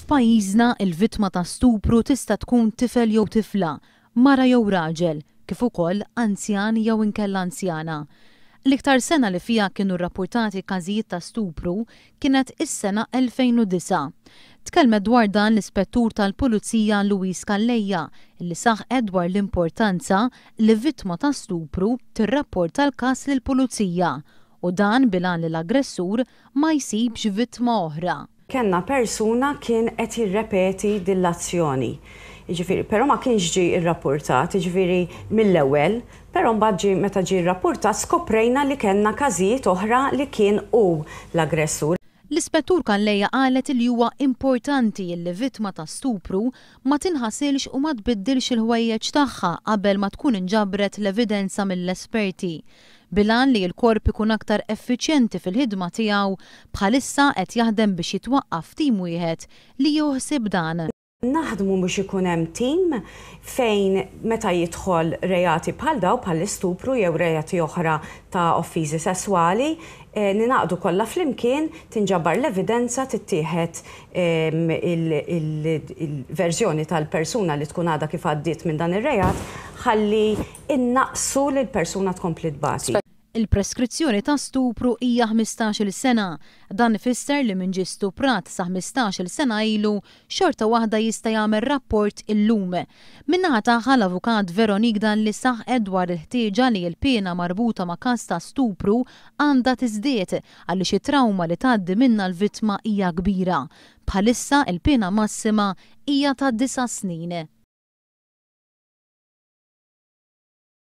F'pajjiżna il-vittma ta' stupru tista' tkun tifel jew tifla, mara jew raġel, kif ukoll anzjan jew inkella anzjana. L-iktar sena li fiha kienu rrappurtati każijiet ta' stupru kienet is-sena 2009. Tkellmet dwar dan l-Ispettur tal-Pulizija Luis Calleja li saħqet dwar l-importanza li vittma ta' stupru tirrapporta l-każ lill-Pulizija u dan bilan li l-aggressur ma jsibx vittma oħra. Kenna persuna kien qed jirrepeti din l-azzjoni. Jiġifieri, però ma kienx ġie rrappurtat, jiġifieri mill-ewwel, però mbagħad meta ġie rrappurtat skoprejna li kellna każijiet oħra li kien hu l-aggressur. L-Ispettur Calleja qalet li huwa importanti li vittma ta' stupru ma tinħasilx u ma tbiddilx il-ħwejjeġ tagħha qabel ma tkun inġabret l-evidenza mill-esperti. Bilan li l-korp ikun aktar effiċjenti fil-ħidma tiegħu bħalissa qed jaħdem biex jitwaqqaf tim wieħed li joħsib dan. Naħdmu biex ikun hemm tim fejn meta jidħol rejati bħal daw bħal istupru jew rejati oħra ta' offiżi sesswali, ninaqdu kollha flimkien tinġabar l-evidenza tittieħed il-verżjoni tal-persuna li tkun għadha kif għaddiet minn dan ir-rejat ħalli innaqsu li l-persuna tkompli tbati. Il-preskrizzjoni ta' stupru hija 15-il sena. Dan ifisser li min ġie stuprat sa 15-il sena ilu xorta waħda jista' jagħmel rapport illum. Min-naħa tagħha l-avukat Veronique Dan li saħqet dwar il-ħtieġa li l-pena marbuta ma' każ ta' stupru għandha tiżdied għaliex it-trawma li tgħaddi minnha l-vittma hija kbira. Bħalissa il-pena massima hija ta' 9 snin.